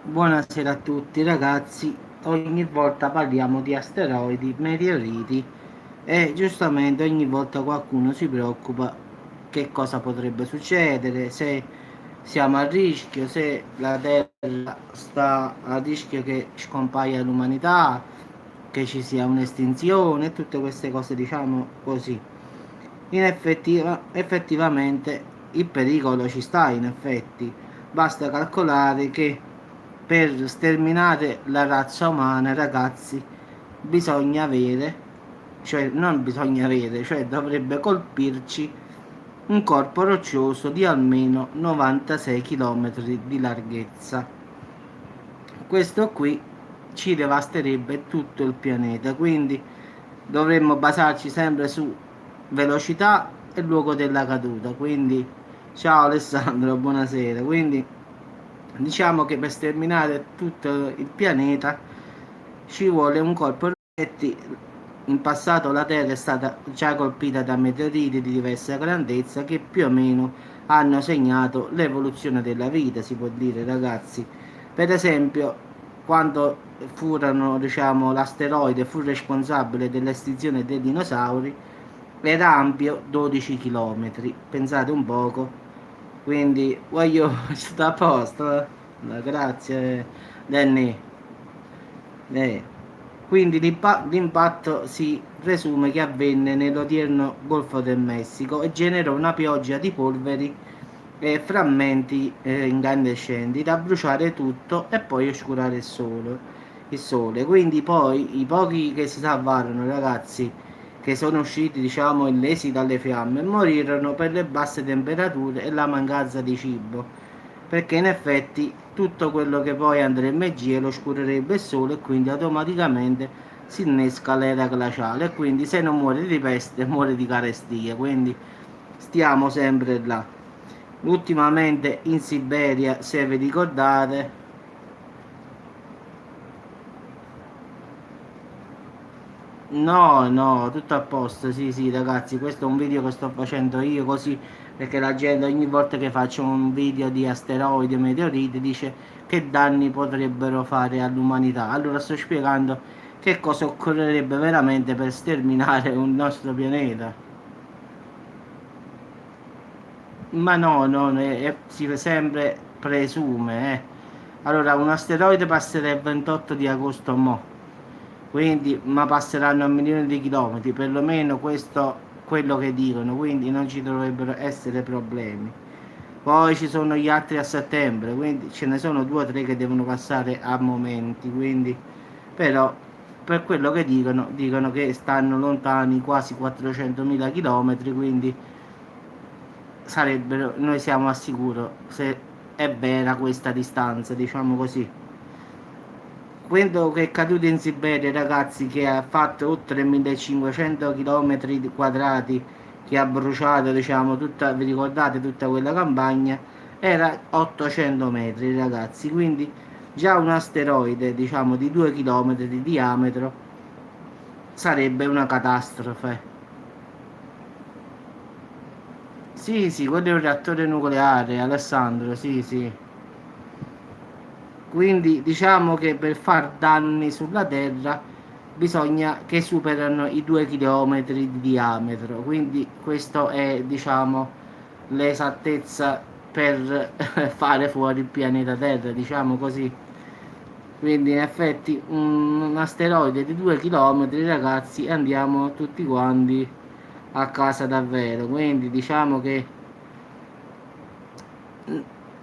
Buonasera a tutti ragazzi, ogni volta parliamo di asteroidi, meteoriti e giustamente ogni volta qualcuno si preoccupa che cosa potrebbe succedere, se siamo a rischio, se la Terra sta a rischio che scompaia l'umanità, che ci sia un'estinzione, tutte queste cose diciamo così. Effettivamente il pericolo ci sta, in effetti. Basta calcolare che per sterminare la razza umana, ragazzi, bisogna avere, cioè non bisogna avere, cioè dovrebbe colpirci un corpo roccioso di almeno 96 km di larghezza. Questo qui ci devasterebbe tutto il pianeta, quindi dovremmo basarci sempre su velocità e luogo della caduta. Quindi ciao Alessandro, buonasera. Quindi diciamo che per sterminare tutto il pianeta ci vuole un colpo di rifletti. In passato la Terra è stata già colpita da meteoriti di diversa grandezza che più o meno hanno segnato l'evoluzione della vita, si può dire, ragazzi. Per esempio, quando furono, diciamo, l'asteroide fu responsabile dell'estinzione dei dinosauri, era ampio 12 km. Pensate un poco. Quindi voglio sta a posto. Grazie, Danny. Eh. Quindi l'impatto si presume che avvenne nell'odierno Golfo del Messico e generò una pioggia di polveri e frammenti incandescenti da bruciare tutto e poi oscurare il sole. Quindi poi i pochi che si salvarono, ragazzi, che sono usciti, diciamo, illesi dalle fiamme, morirono per le basse temperature e la mancanza di cibo perché in effetti tutto quello che poi andrebbe in gelo oscurerebbe il sole e quindi automaticamente si innesca l'era glaciale e quindi se non muore di peste muore di carestia, quindi stiamo sempre là. Ultimamente in Siberia, se vi ricordate, no, no, tutto a posto, sì, sì, ragazzi, questo è un video che sto facendo io così perché la gente ogni volta che faccio un video di asteroidi e meteoriti dice che danni potrebbero fare all'umanità. Allora sto spiegando che cosa occorrerebbe veramente per sterminare il nostro pianeta. Ma no, no, si sempre presume, eh. Allora, un asteroide passerà il 28 di agosto mo', quindi, ma passeranno a milioni di chilometri, perlomeno questo quello che dicono, quindi non ci dovrebbero essere problemi. Poi ci sono gli altri a settembre, quindi ce ne sono due o tre che devono passare a momenti, quindi però per quello che dicono, dicono che stanno lontani quasi 400.000 km, quindi sarebbero, noi siamo al sicuro se è vera questa distanza, diciamo così. Quello che è caduto in Siberia, ragazzi, che ha fatto oltre 1500 km quadrati, che ha bruciato, diciamo, tutta, vi ricordate, tutta quella campagna, era 800 metri, ragazzi, quindi già un asteroide, diciamo, di 2 km di diametro sarebbe una catastrofe. Sì, sì, quello è un reattore nucleare, Alessandro, sì, sì. Quindi diciamo che per far danni sulla Terra bisogna che superano i 2 km di diametro. Quindi questo è, diciamo, l'esattezza per fare fuori il pianeta Terra, diciamo così. Quindi in effetti un asteroide di 2 km, ragazzi, e andiamo tutti quanti a casa davvero. Quindi diciamo che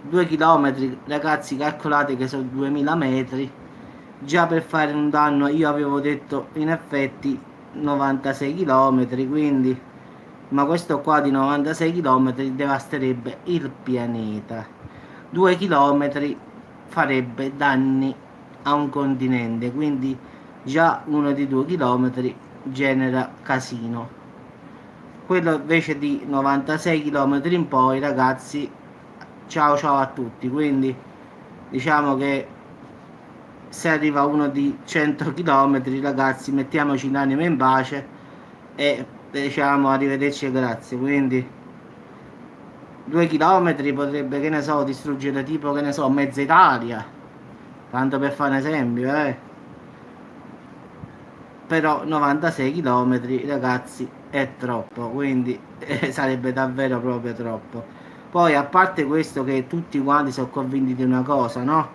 2 km, ragazzi, calcolate che sono 2000 metri. Già per fare un danno io avevo detto in effetti 96 km, quindi ma questo qua di 96 km devasterebbe il pianeta. 2 km farebbe danni a un continente, quindi già uno di 2 km genera casino. Quello invece di 96 km in poi, ragazzi, ciao ciao a tutti. Quindi diciamo che se arriva uno di 100 km, ragazzi, mettiamoci l'anima in pace e diciamo arrivederci e grazie. Quindi 2 km potrebbe, che ne so, distruggere tipo, che ne so, mezza Italia. tanto per fare un esempio, però 96 km ragazzi è troppo, quindi sarebbe davvero proprio troppo. Poi a parte questo, che tutti quanti sono convinti di una cosa, no?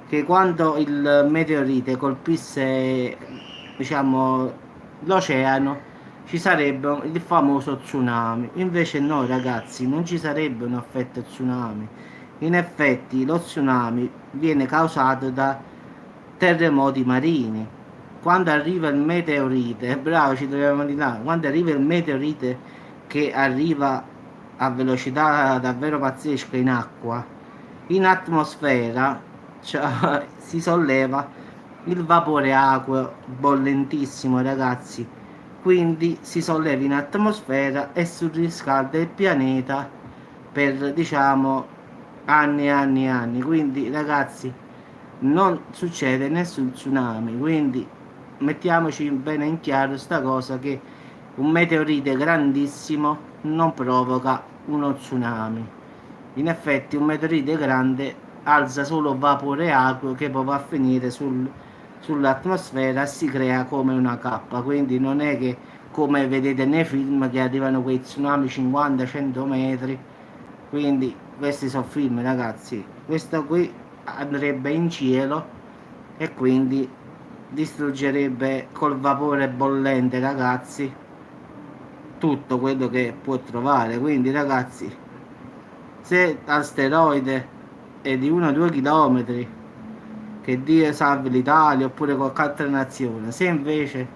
Che quando il meteorite colpisse, diciamo, l'oceano, ci sarebbe il famoso tsunami. Invece no ragazzi, non ci sarebbe un effetto tsunami. In effetti lo tsunami viene causato da terremoti marini. Quando arriva il meteorite, bravo, ci troviamo di là, quando arriva il meteorite che arriva a velocità davvero pazzesca in acqua, in atmosfera, cioè, si solleva il vapore acqueo bollentissimo ragazzi, quindi si solleva in atmosfera e surriscalda il pianeta per, diciamo, anni e anni e anni. Quindi ragazzi, non succede nessun tsunami, quindi mettiamoci bene in chiaro sta cosa, che un meteorite grandissimo non provoca uno tsunami. In effetti un meteorite grande alza solo vapore acqueo che poi va a finire sull'atmosfera e si crea come una cappa, quindi non è che come vedete nei film che arrivano quei tsunami 50-100 metri. Quindi questi sono film ragazzi, questo qui andrebbe in cielo e quindi distruggerebbe col vapore bollente ragazzi tutto quello che può trovare. Quindi ragazzi, se l'asteroide è di 1-2 km, che Dio salvi l'Italia oppure qualche altra nazione, se invece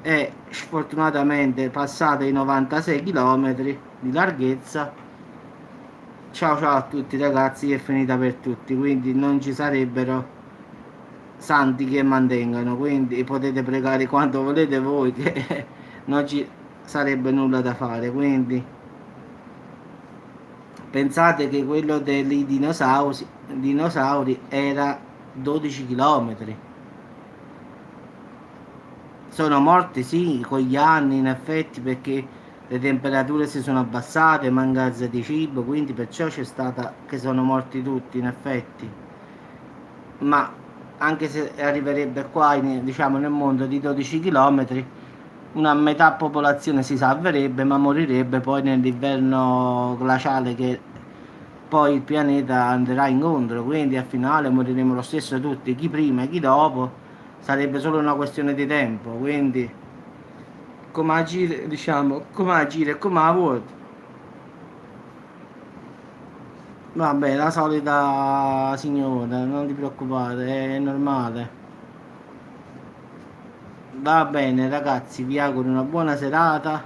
è sfortunatamente passato i 96 km di larghezza, ciao ciao a tutti ragazzi, è finita per tutti, quindi non ci sarebbero santi che mantengano, quindi potete pregare quanto volete voi che non ci sarebbe nulla da fare. Quindi pensate che quello dei dinosauri era 12 km. Sono morti sì con gli anni in effetti, perché le temperature si sono abbassate, mancanza di cibo, quindi perciò c'è stata che sono morti tutti in effetti. Ma anche se arriverebbe qua diciamo nel mondo di 12 km, una metà popolazione si salverebbe, ma morirebbe poi nell'inverno glaciale che poi il pianeta andrà incontro, quindi al finale moriremo lo stesso tutti, chi prima e chi dopo, sarebbe solo una questione di tempo. Quindi come agire, diciamo, come agire e come la vuoti. Vabbè, la solita signora, non ti preoccupate, è normale. Va bene ragazzi, vi auguro una buona serata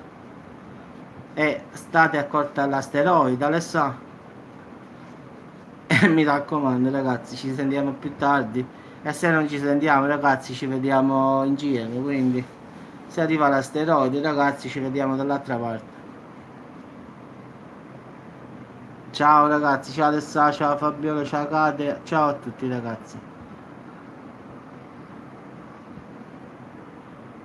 e state accorti all'asteroide, Alessà. E mi raccomando ragazzi, ci sentiamo più tardi. E se non ci sentiamo ragazzi, ci vediamo in giro. Quindi se arriva l'asteroide ragazzi, ci vediamo dall'altra parte. Ciao ragazzi, ciao Alessà, ciao Fabiola, ciao Kate, ciao a tutti ragazzi.